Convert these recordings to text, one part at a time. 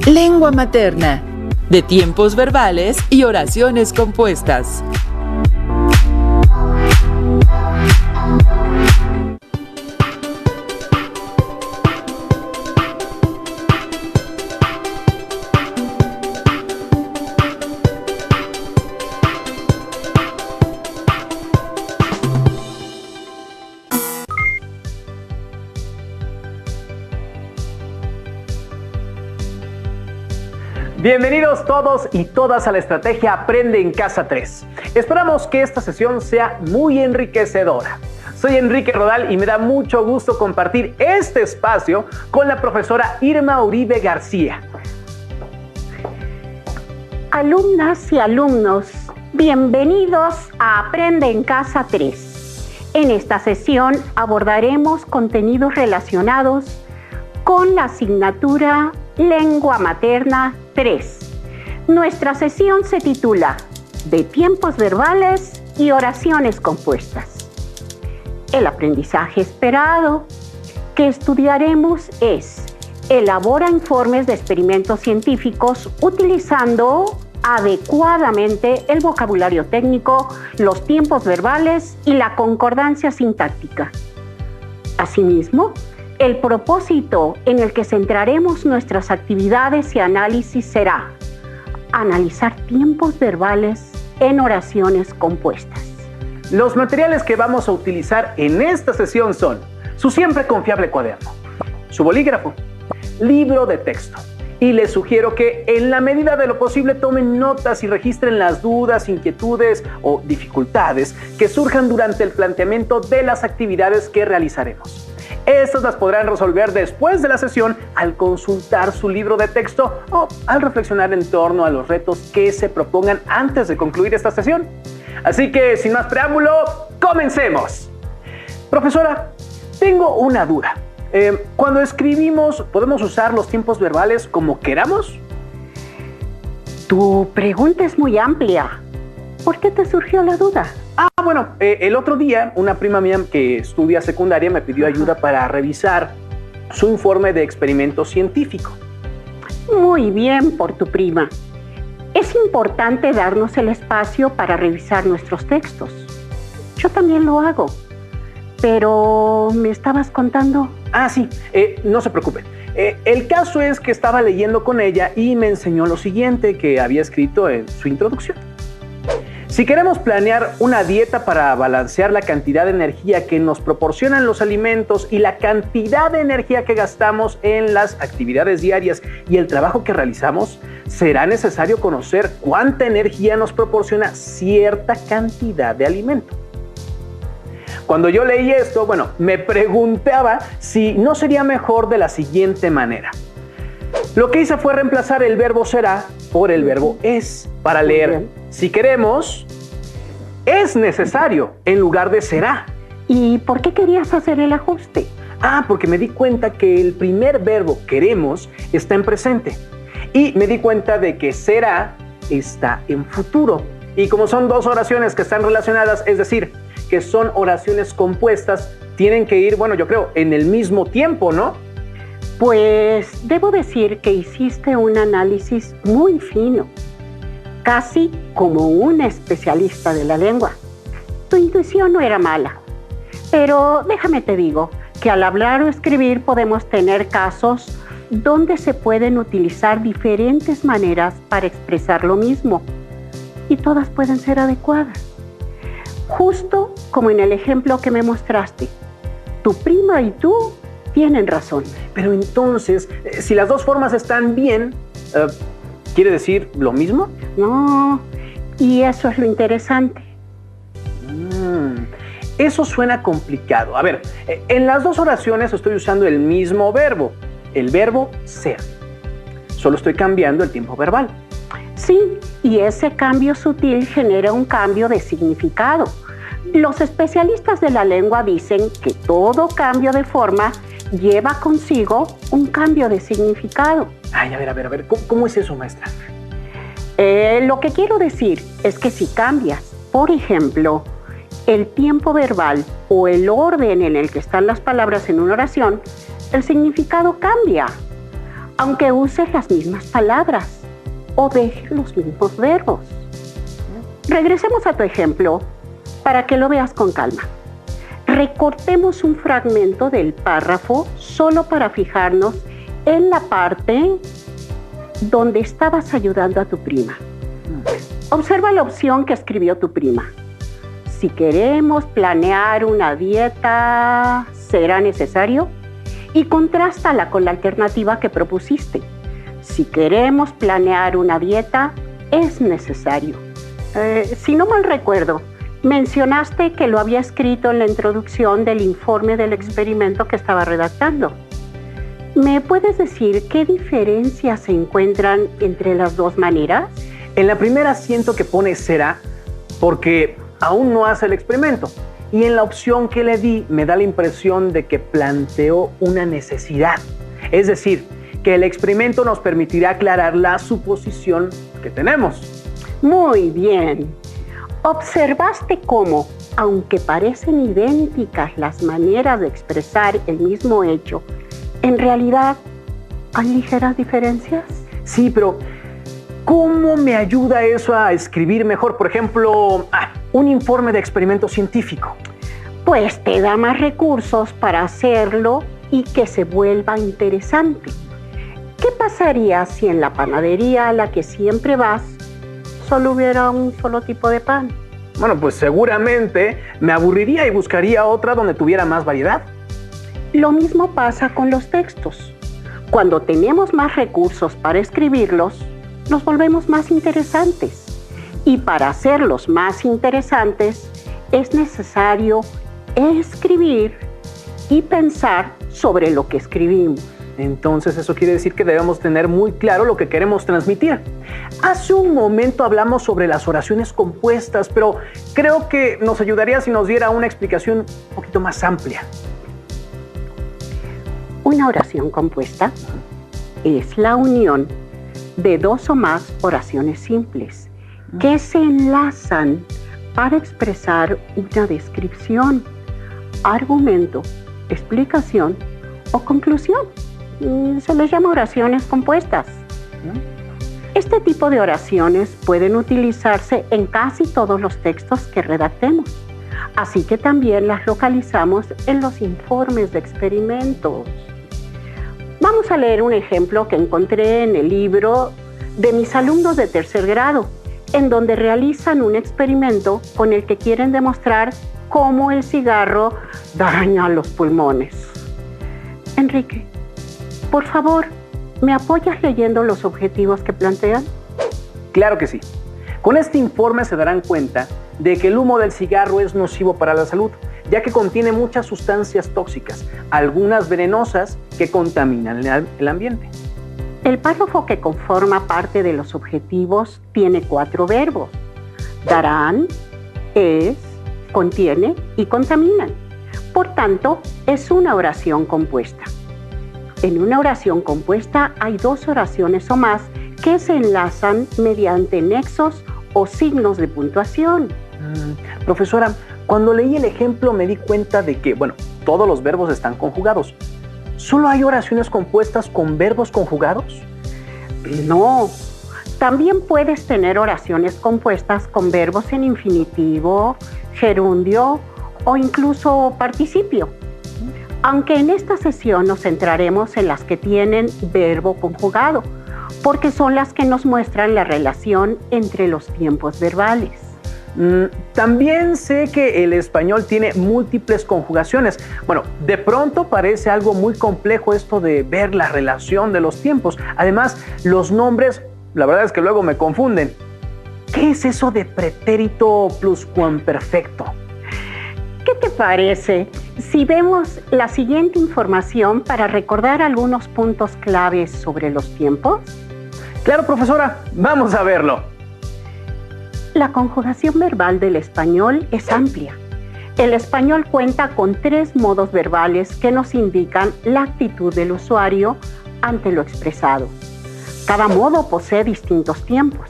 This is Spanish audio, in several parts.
Lengua materna, de tiempos verbales y oraciones compuestas. Bienvenidos todos y todas a la estrategia Aprende en Casa 3. Esperamos que esta sesión sea muy enriquecedora. Soy Enrique Rodal y me da mucho gusto compartir este espacio con la profesora Irma Uribe García. Alumnas y alumnos, bienvenidos a Aprende en Casa 3. En esta sesión abordaremos contenidos relacionados con la asignatura Lengua Materna 3. Nuestra sesión se titula De tiempos verbales y oraciones compuestas. El aprendizaje esperado que estudiaremos es: elabora informes de experimentos científicos utilizando adecuadamente el vocabulario técnico, los tiempos verbales y la concordancia sintáctica. Asimismo, el propósito en el que centraremos nuestras actividades y análisis será analizar tiempos verbales en oraciones compuestas. Los materiales que vamos a utilizar en esta sesión son su siempre confiable cuaderno, su bolígrafo, libro de texto. Y les sugiero que en la medida de lo posible tomen notas y registren las dudas, inquietudes o dificultades que surjan durante el planteamiento de las actividades que realizaremos. Estas las podrán resolver después de la sesión al consultar su libro de texto o al reflexionar en torno a los retos que se propongan antes de concluir esta sesión. Así que, sin más preámbulo, ¡comencemos! Profesora, tengo una duda. Cuando escribimos, ¿podemos usar los tiempos verbales como queramos? Tu pregunta es muy amplia. ¿Por qué te surgió la duda? Bueno, el otro día una prima mía que estudia secundaria me pidió ayuda para revisar su informe de experimento científico. Muy bien por tu prima. Es importante darnos el espacio para revisar nuestros textos. Yo también lo hago. Pero, ¿me estabas contando? Sí, no se preocupen. El caso es que estaba leyendo con ella y me enseñó lo siguiente que había escrito en su introducción. Si queremos planear una dieta para balancear la cantidad de energía que nos proporcionan los alimentos y la cantidad de energía que gastamos en las actividades diarias y el trabajo que realizamos, será necesario conocer cuánta energía nos proporciona cierta cantidad de alimento. Cuando yo leí esto, me preguntaba si no sería mejor de la siguiente manera. Lo que hice fue reemplazar el verbo será por el verbo es para leer si queremos, es necesario en lugar de será. ¿Y por qué querías hacer el ajuste? Porque me di cuenta que el primer verbo queremos está en presente y me di cuenta de que será está en futuro. Y como son dos oraciones que están relacionadas, es decir, que son oraciones compuestas, tienen que ir, yo creo, en el mismo tiempo, ¿no? Pues debo decir que hiciste un análisis muy fino, casi como un especialista de la lengua. Tu intuición no era mala, pero déjame te digo que al hablar o escribir podemos tener casos donde se pueden utilizar diferentes maneras para expresar lo mismo y todas pueden ser adecuadas. Justo como en el ejemplo que me mostraste, tu prima y tú tienen razón. Pero entonces, si las dos formas están bien, ¿quiere decir lo mismo? No, y eso es lo interesante. Eso suena complicado. A ver, en las dos oraciones estoy usando el mismo verbo, el verbo ser. Solo estoy cambiando el tiempo verbal. Sí, y ese cambio sutil genera un cambio de significado. Los especialistas de la lengua dicen que todo cambio de forma lleva consigo un cambio de significado. A ver, ¿cómo es eso, maestra? Lo que quiero decir es que si cambias, por ejemplo, el tiempo verbal o el orden en el que están las palabras en una oración, el significado cambia. aunque uses las mismas palabras o dejes los mismos verbos. Regresemos a tu ejemplo para que lo veas con calma. Recortemos un fragmento del párrafo solo para fijarnos en la parte donde estabas ayudando a tu prima. Observa la opción que escribió tu prima. Si queremos planear una dieta, ¿será necesario? Y contrástala con la alternativa que propusiste. Si queremos planear una dieta, es necesario. Si no mal recuerdo, mencionaste que lo había escrito en la introducción del informe del experimento que estaba redactando. ¿Me puedes decir qué diferencias se encuentran entre las dos maneras? En la primera siento que pone será porque aún no hace el experimento. Y en la opción que le di me da la impresión de que planteó una necesidad. Es decir, que el experimento nos permitirá aclarar la suposición que tenemos. Muy bien. Observaste cómo, aunque parecen idénticas las maneras de expresar el mismo hecho, en realidad hay ligeras diferencias. Sí, pero ¿cómo me ayuda eso a escribir mejor? Por ejemplo, un informe de experimento científico. Pues te da más recursos para hacerlo y que se vuelva interesante. ¿Qué pasaría si en la panadería a la que siempre vas solo hubiera un solo tipo de pan? Bueno, pues seguramente me aburriría y buscaría otra donde tuviera más variedad. Lo mismo pasa con los textos. Cuando tenemos más recursos para escribirlos, nos volvemos más interesantes. Y para hacerlos más interesantes, es necesario escribir y pensar sobre lo que escribimos. Entonces eso quiere decir que debemos tener muy claro lo que queremos transmitir. Hace un momento hablamos sobre las oraciones compuestas, pero creo que nos ayudaría si nos diera una explicación un poquito más amplia. Una oración compuesta es la unión de dos o más oraciones simples que se enlazan para expresar una descripción, argumento, explicación o conclusión. Se les llama oraciones compuestas. Este tipo de oraciones pueden utilizarse en casi todos los textos que redactemos, así que también las localizamos en los informes de experimentos. Vamos a leer un ejemplo que encontré en el libro de mis alumnos de tercer grado, en donde realizan un experimento con el que quieren demostrar cómo el cigarro daña los pulmones. Enrique, por favor, ¿me apoyas leyendo los objetivos que plantean? Claro que sí. Con este informe se darán cuenta de que el humo del cigarro es nocivo para la salud, ya que contiene muchas sustancias tóxicas, algunas venenosas que contaminan el ambiente. El párrafo que conforma parte de los objetivos tiene 4 verbos: darán, es, contiene y contaminan. Por tanto, es una oración compuesta. En una oración compuesta hay 2 oraciones o más que se enlazan mediante nexos o signos de puntuación. Profesora, cuando leí el ejemplo me di cuenta de que, todos los verbos están conjugados. ¿Solo hay oraciones compuestas con verbos conjugados? No, también puedes tener oraciones compuestas con verbos en infinitivo, gerundio o incluso participio. Aunque en esta sesión nos centraremos en las que tienen verbo conjugado, porque son las que nos muestran la relación entre los tiempos verbales. También sé que el español tiene múltiples conjugaciones. De pronto parece algo muy complejo esto de ver la relación de los tiempos. Además, los nombres, la verdad es que luego me confunden. ¿Qué es eso de pretérito pluscuamperfecto? ¿Qué te parece si vemos la siguiente información para recordar algunos puntos claves sobre los tiempos? Claro, profesora, vamos a verlo. La conjugación verbal del español es amplia. El español cuenta con 3 modos verbales que nos indican la actitud del usuario ante lo expresado. Cada modo posee distintos tiempos.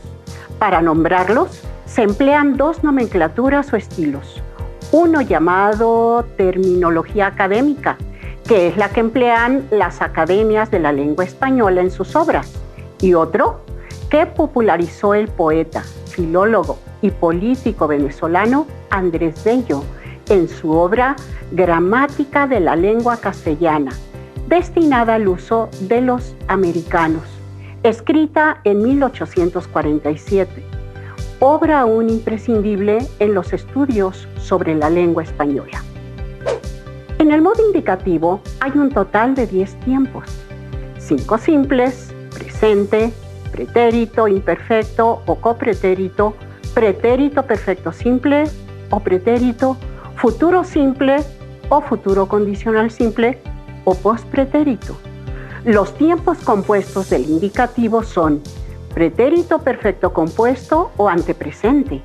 Para nombrarlos, se emplean 2 nomenclaturas o estilos. Uno llamado terminología académica, que es la que emplean las academias de la lengua española en sus obras, y otro que popularizó el poeta, filólogo y político venezolano Andrés Bello en su obra Gramática de la lengua castellana, destinada al uso de los americanos, escrita en 1847, obra aún imprescindible en los estudios sobre la lengua española. En el modo indicativo hay un total de 10 tiempos: 5 simples, presente, pretérito imperfecto o copretérito, pretérito perfecto simple o pretérito, futuro simple o futuro condicional simple o postpretérito. Los tiempos compuestos del indicativo son pretérito perfecto compuesto o antepresente,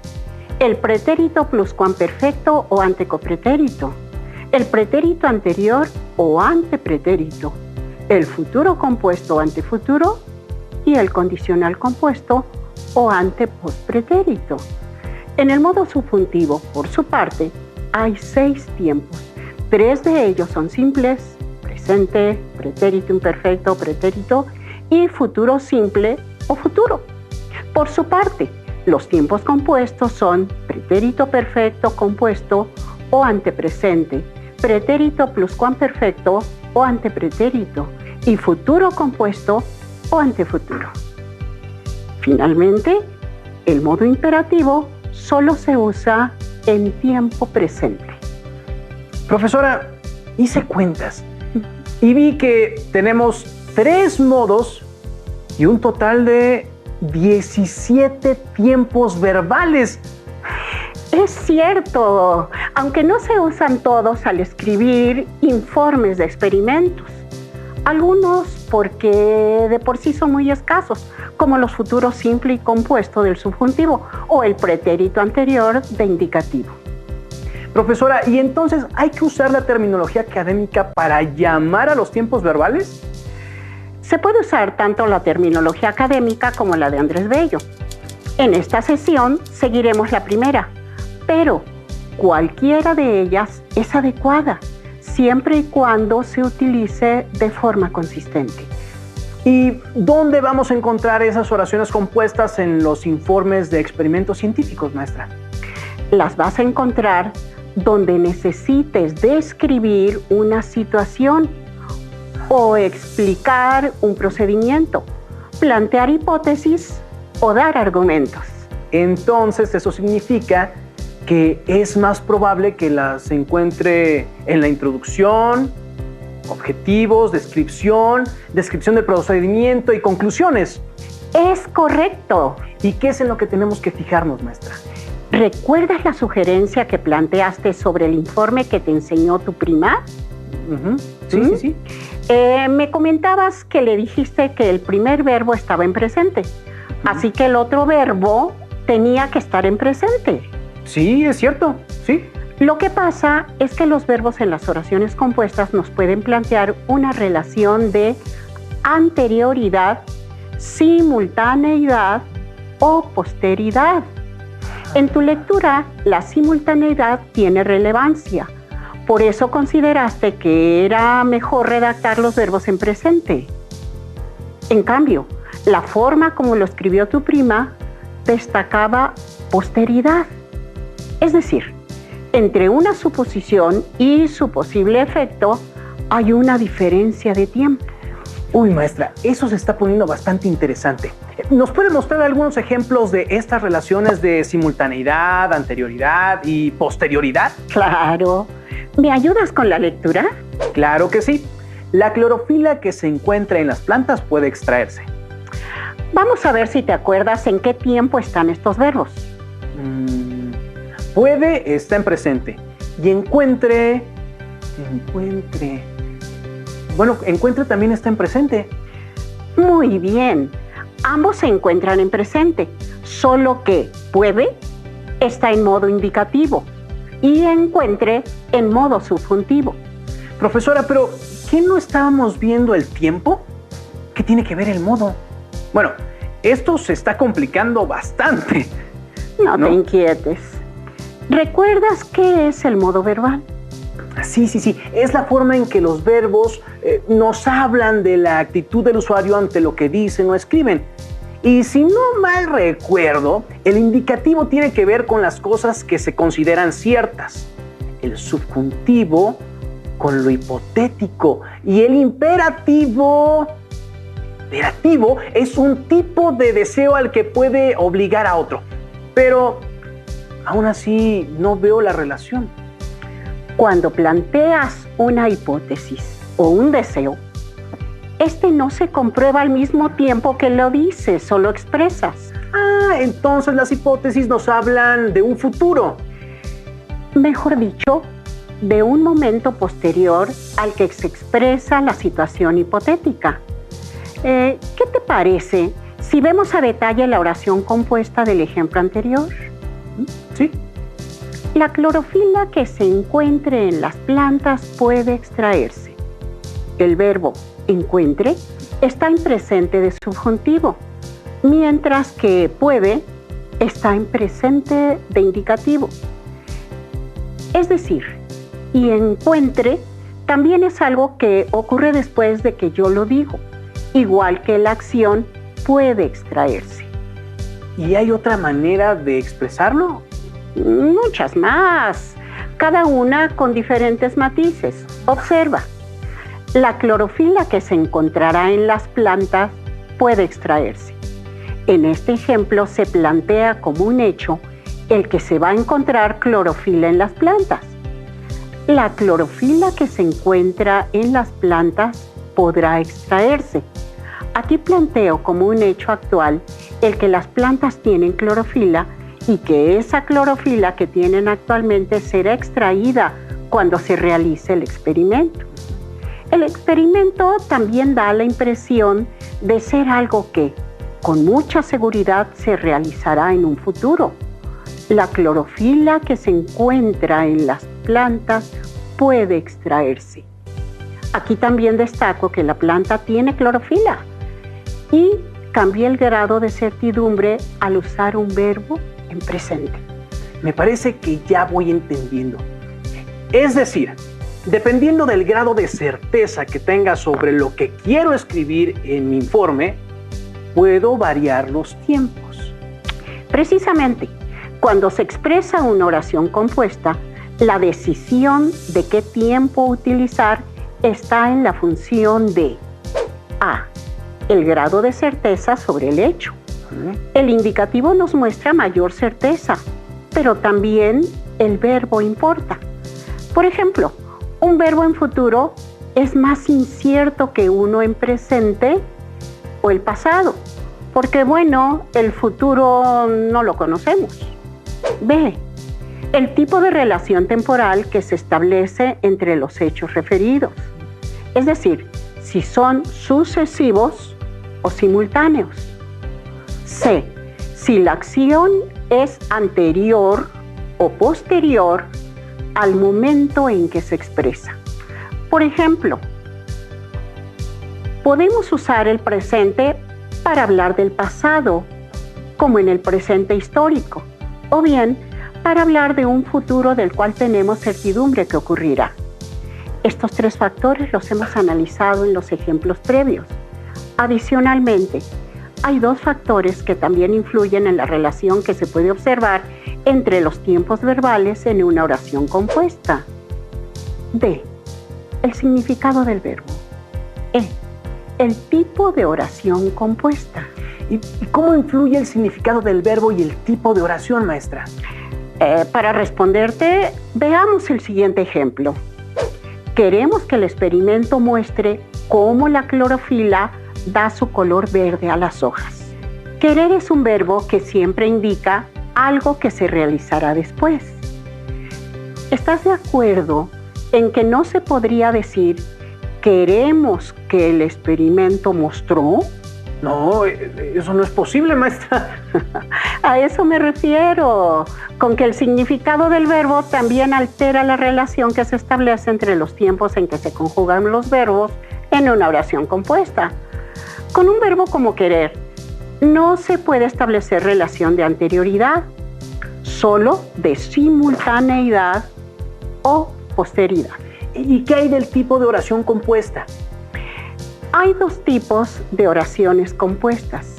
el pretérito pluscuamperfecto o antecopretérito, el pretérito anterior o antepretérito, el futuro compuesto o antefuturo y el condicional compuesto o antepostpretérito. En el modo subjuntivo, por su parte, hay 6 tiempos. 3 de ellos son simples: presente, pretérito imperfecto, pretérito y futuro simple o futuro. Por su parte, los tiempos compuestos son pretérito perfecto compuesto o antepresente, pretérito pluscuamperfecto o antepretérito y futuro compuesto o antefuturo. Finalmente, el modo imperativo solo se usa en tiempo presente. Profesora, hice cuentas y vi que tenemos 3 modos y un total de 17 tiempos verbales. Es cierto, aunque no se usan todos al escribir informes de experimentos. Algunos porque de por sí son muy escasos, como los futuros simple y compuesto del subjuntivo o el pretérito anterior de indicativo. Profesora, ¿y entonces hay que usar la terminología académica para llamar a los tiempos verbales? Se puede usar tanto la terminología académica como la de Andrés Bello. En esta sesión seguiremos la primera, pero cualquiera de ellas es adecuada, siempre y cuando se utilice de forma consistente. ¿Y dónde vamos a encontrar esas oraciones compuestas en los informes de experimentos científicos, maestra? Las vas a encontrar donde necesites describir una situación o explicar un procedimiento, plantear hipótesis o dar argumentos. Entonces, eso significa que es más probable que las encuentre en la introducción, objetivos, descripción del procedimiento y conclusiones. Es correcto. ¿Y qué es en lo que tenemos que fijarnos, maestra? ¿Recuerdas la sugerencia que planteaste sobre el informe que te enseñó tu prima? Sí. Me comentabas que le dijiste que el primer verbo estaba en presente, así que el otro verbo tenía que estar en presente. Sí, es cierto, sí. Lo que pasa es que los verbos en las oraciones compuestas nos pueden plantear una relación de anterioridad, simultaneidad o posteridad. En tu lectura, la simultaneidad tiene relevancia. Por eso consideraste que era mejor redactar los verbos en presente. En cambio, la forma como lo escribió tu prima destacaba posteridad. Es decir, entre una suposición y su posible efecto hay una diferencia de tiempo. Uy, maestra, eso se está poniendo bastante interesante. ¿Nos puede mostrar algunos ejemplos de estas relaciones de simultaneidad, anterioridad y posterioridad? Claro. ¿Me ayudas con la lectura? Claro que sí. La clorofila que se encuentra en las plantas puede extraerse. Vamos a ver si te acuerdas en qué tiempo están estos verbos. Puede está en presente. Y encuentre. Bueno, encuentre también está en presente. Muy bien. Ambos se encuentran en presente, solo que puede está en modo indicativo y encuentre en modo subjuntivo. Profesora, pero ¿qué no estábamos viendo el tiempo? ¿Qué tiene que ver el modo? Bueno, esto se está complicando bastante. No te inquietes. ¿Recuerdas qué es el modo verbal? Sí, es la forma en que los verbos nos hablan de la actitud del usuario ante lo que dicen o escriben. Y si no mal recuerdo, el indicativo tiene que ver con las cosas que se consideran ciertas, el subjuntivo con lo hipotético y el imperativo es un tipo de deseo al que puede obligar a otro. Pero aún así no veo la relación. Cuando planteas una hipótesis o un deseo, este no se comprueba al mismo tiempo que lo dices o lo expresas. Entonces las hipótesis nos hablan de un futuro. Mejor dicho, de un momento posterior al que se expresa la situación hipotética. ¿Qué te parece si vemos a detalle la oración compuesta del ejemplo anterior? Sí. La clorofila que se encuentre en las plantas puede extraerse. El verbo encuentre está en presente de subjuntivo, mientras que puede está en presente de indicativo. Es decir, y encuentre también es algo que ocurre después de que yo lo digo, igual que la acción puede extraerse. ¿Y hay otra manera de expresarlo? Muchas más, cada una con diferentes matices. Observa, la clorofila que se encontrará en las plantas puede extraerse. En este ejemplo se plantea como un hecho el que se va a encontrar clorofila en las plantas. La clorofila que se encuentra en las plantas podrá extraerse. Aquí planteo como un hecho actual el que las plantas tienen clorofila y que esa clorofila que tienen actualmente será extraída cuando se realice el experimento. El experimento también da la impresión de ser algo que, con mucha seguridad, se realizará en un futuro. La clorofila que se encuentra en las plantas puede extraerse. Aquí también destaco que la planta tiene clorofila y cambié el grado de certidumbre al usar un verbo en presente. Me parece que ya voy entendiendo. Es decir, dependiendo del grado de certeza que tenga sobre lo que quiero escribir en mi informe, puedo variar los tiempos. Precisamente, cuando se expresa una oración compuesta, la decisión de qué tiempo utilizar está en la función de A, el grado de certeza sobre el hecho. El indicativo nos muestra mayor certeza, pero también el verbo importa. Por ejemplo, un verbo en futuro es más incierto que uno en presente o el pasado, porque el futuro no lo conocemos. B, el tipo de relación temporal que se establece entre los hechos referidos, es decir, si son sucesivos o simultáneos. C, si la acción es anterior o posterior al momento en que se expresa. Por ejemplo, podemos usar el presente para hablar del pasado, como en el presente histórico, o bien para hablar de un futuro del cual tenemos certidumbre que ocurrirá. Estos tres factores los hemos analizado en los ejemplos previos. Adicionalmente, hay dos factores que también influyen en la relación que se puede observar entre los tiempos verbales en una oración compuesta. D, el significado del verbo. E, el tipo de oración compuesta. ¿Y cómo influye el significado del verbo y el tipo de oración, maestra? Para responderte, veamos el siguiente ejemplo. Queremos que el experimento muestre cómo la clorofila da su color verde a las hojas. Querer es un verbo que siempre indica algo que se realizará después. ¿Estás de acuerdo en que no se podría decir queremos que el experimento mostró? No, eso no es posible, maestra. A eso me refiero, con que el significado del verbo también altera la relación que se establece entre los tiempos en que se conjugan los verbos en una oración compuesta. Con un verbo como querer, no se puede establecer relación de anterioridad, solo de simultaneidad o posteridad. ¿Y qué hay del tipo de oración compuesta? Hay dos tipos de oraciones compuestas,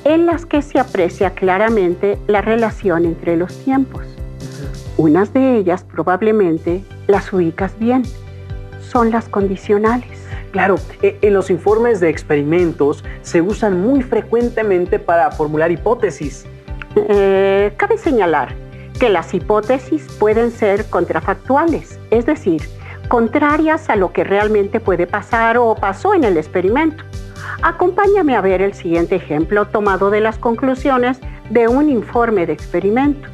en las que se aprecia claramente la relación entre los tiempos. Unas de ellas probablemente las ubicas bien, son las condicionales. Claro, en los informes de experimentos se usan muy frecuentemente para formular hipótesis. Cabe señalar que las hipótesis pueden ser contrafactuales, es decir, contrarias a lo que realmente puede pasar o pasó en el experimento. Acompáñame a ver el siguiente ejemplo tomado de las conclusiones de un informe de experimento.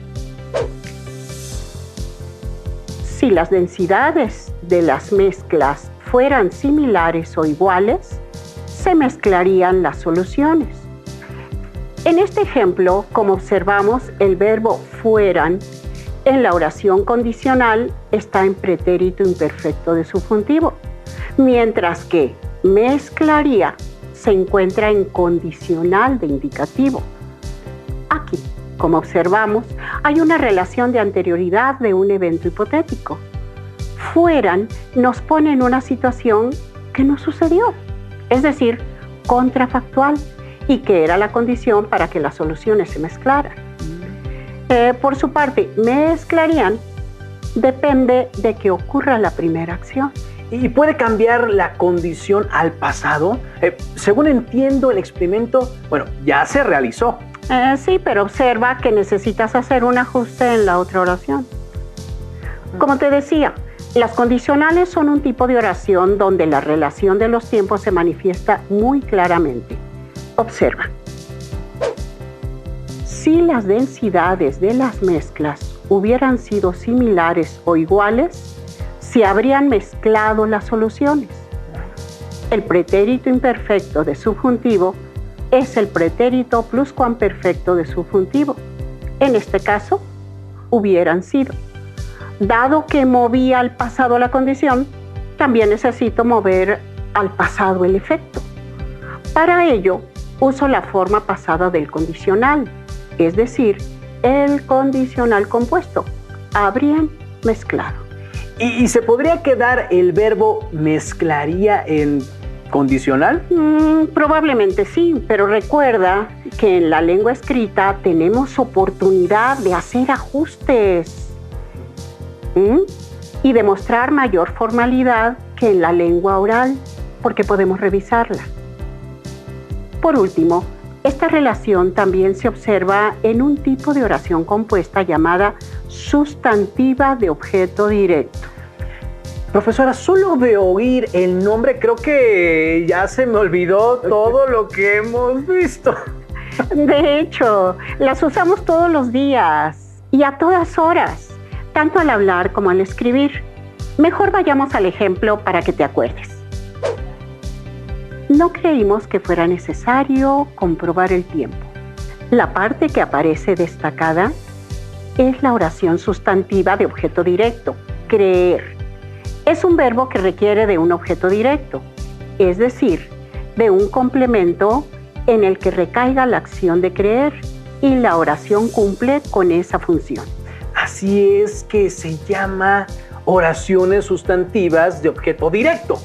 Si las densidades de las mezclas fueran similares o iguales, se mezclarían las soluciones. En este ejemplo, como observamos, el verbo fueran en la oración condicional está en pretérito imperfecto de subjuntivo, mientras que mezclaría se encuentra en condicional de indicativo. Aquí, como observamos, hay una relación de anterioridad de un evento hipotético. Fueran nos pone en una situación que no sucedió, es decir, contrafactual, y que era la condición para que las soluciones se mezclaran. Por su parte, mezclarían depende de que ocurra la primera acción. ¿Y puede cambiar la condición al pasado? Según entiendo, el experimento, ya se realizó. Sí, pero observa que necesitas hacer un ajuste en la otra oración. Como te decía, las condicionales son un tipo de oración donde la relación de los tiempos se manifiesta muy claramente. Observa. Si las densidades de las mezclas hubieran sido similares o iguales, se habrían mezclado las soluciones. El pretérito imperfecto de subjuntivo es el pretérito pluscuamperfecto de subjuntivo. En este caso, hubieran sido. Dado que moví al pasado la condición, también necesito mover al pasado el efecto. Para ello, uso la forma pasada del condicional, es decir, el condicional compuesto. Habrían mezclado. ¿Y se podría quedar el verbo mezclaría en condicional? Probablemente sí, pero recuerda que en la lengua escrita tenemos oportunidad de hacer ajustes y demostrar mayor formalidad que en la lengua oral, porque podemos revisarla. Por último, esta relación también se observa en un tipo de oración compuesta llamada sustantiva de objeto directo. Profesora, solo de oír el nombre creo que ya se me olvidó todo lo que hemos visto. De hecho, las usamos todos los días y a todas horas, tanto al hablar como al escribir. Mejor vayamos al ejemplo para que te acuerdes. No creímos que fuera necesario comprobar el tiempo. La parte que aparece destacada es la oración sustantiva de objeto directo, creer. Es un verbo que requiere de un objeto directo, es decir, de un complemento en el que recaiga la acción de creer y la oración cumple con esa función. Así es que se llama oraciones sustantivas de objeto directo.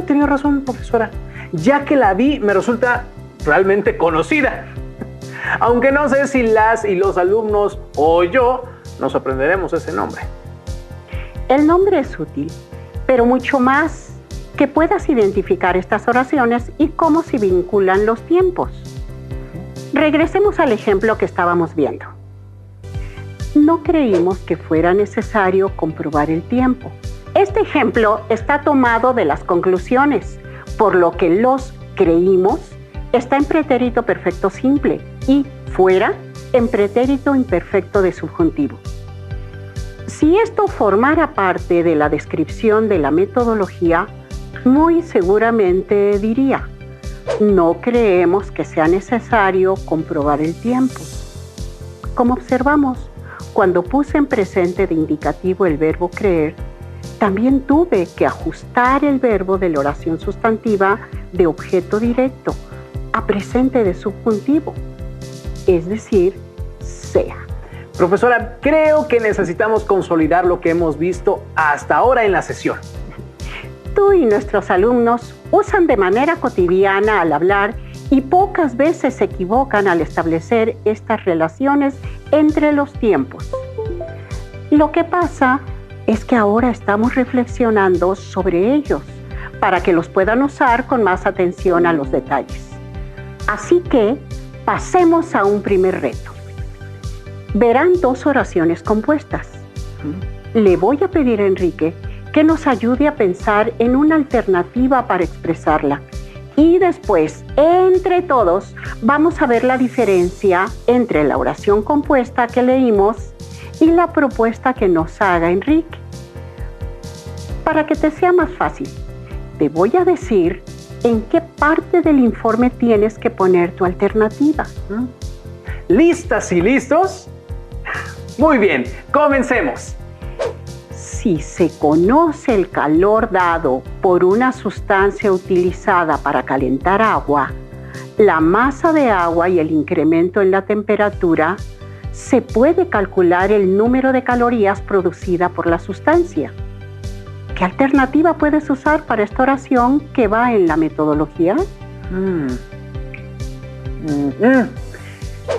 Tenía razón, profesora. Ya que la vi, me resulta realmente conocida. Aunque no sé si las y los alumnos o yo nos aprenderemos ese nombre. El nombre es útil, pero mucho más que puedas identificar estas oraciones y cómo se vinculan los tiempos. Regresemos al ejemplo que estábamos viendo. No creímos que fuera necesario comprobar el tiempo. Este ejemplo está tomado de las conclusiones, por lo que los creímos está en pretérito perfecto simple y fuera en pretérito imperfecto de subjuntivo. Si esto formara parte de la descripción de la metodología, muy seguramente diría, no creemos que sea necesario comprobar el tiempo. Como observamos, cuando puse en presente de indicativo el verbo creer, también tuve que ajustar el verbo de la oración sustantiva de objeto directo a presente de subjuntivo, es decir, sea. Profesora, creo que necesitamos consolidar lo que hemos visto hasta ahora en la sesión. Tú y nuestros alumnos usan de manera cotidiana al hablar y pocas veces se equivocan al establecer estas relaciones entre los tiempos. Lo que pasa es que ahora estamos reflexionando sobre ellos para que los puedan usar con más atención a los detalles. Así que pasemos a un primer reto. Verán dos oraciones compuestas. Le voy a pedir a Enrique que nos ayude a pensar en una alternativa para expresarla. Y después, entre todos, vamos a ver la diferencia entre la oración compuesta que leímos y la propuesta que nos haga Enrique. Para que te sea más fácil, te voy a decir en qué parte del informe tienes que poner tu alternativa. ¿Listas y listos? Muy bien, comencemos. Si se conoce el calor dado por una sustancia utilizada para calentar agua, la masa de agua y el incremento en la temperatura, se puede calcular el número de calorías producida por la sustancia. ¿Qué alternativa puedes usar para esta oración que va en la metodología?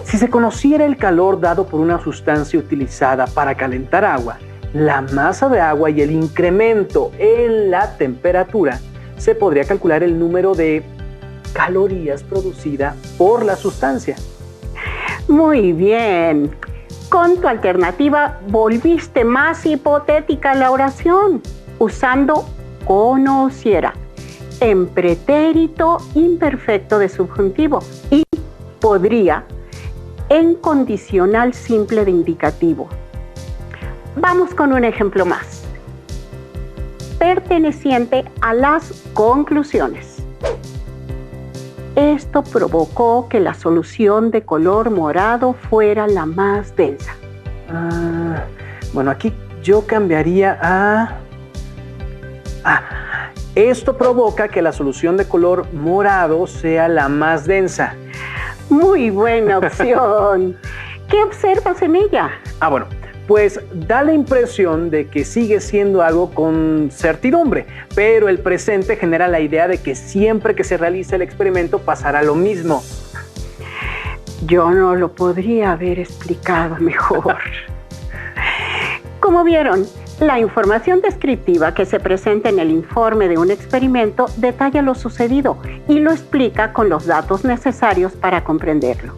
Si se conociera el calor dado por una sustancia utilizada para calentar agua, la masa de agua y el incremento en la temperatura, se podría calcular el número de calorías producida por la sustancia. Muy bien. Con tu alternativa volviste más hipotética la oración, usando conociera en pretérito imperfecto de subjuntivo y podría en condicional simple de indicativo. Vamos con un ejemplo más. Perteneciente a las conclusiones. Esto provocó que la solución de color morado fuera la más densa. Bueno, aquí yo cambiaría a... esto provoca que la solución de color morado sea la más densa. Muy buena opción. ¿Qué observas en ella? Bueno, pues da la impresión de que sigue siendo algo con certidumbre, pero el presente genera la idea de que siempre que se realice el experimento pasará lo mismo. Yo no lo podría haber explicado mejor. Como vieron, la información descriptiva que se presenta en el informe de un experimento detalla lo sucedido y lo explica con los datos necesarios para comprenderlo.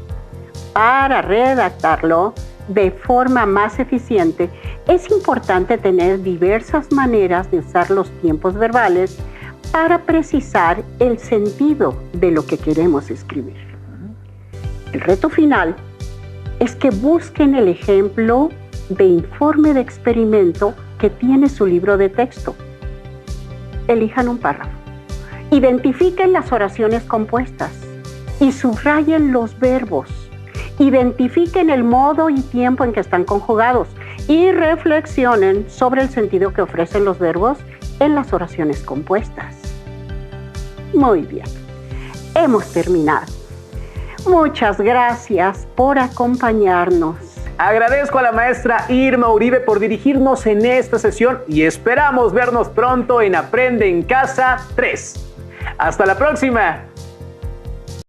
Para redactarlo de forma más eficiente, es importante tener diversas maneras de usar los tiempos verbales para precisar el sentido de lo que queremos escribir. El reto final es que busquen el ejemplo de informe de experimento que tiene su libro de texto. Elijan un párrafo, identifiquen las oraciones compuestas y subrayen los verbos. Identifiquen el modo y tiempo en que están conjugados y reflexionen sobre el sentido que ofrecen los verbos en las oraciones compuestas. Muy bien, hemos terminado. Muchas gracias por acompañarnos. Agradezco a la maestra Irma Uribe por dirigirnos en esta sesión y esperamos vernos pronto en Aprende en Casa 3. ¡Hasta la próxima!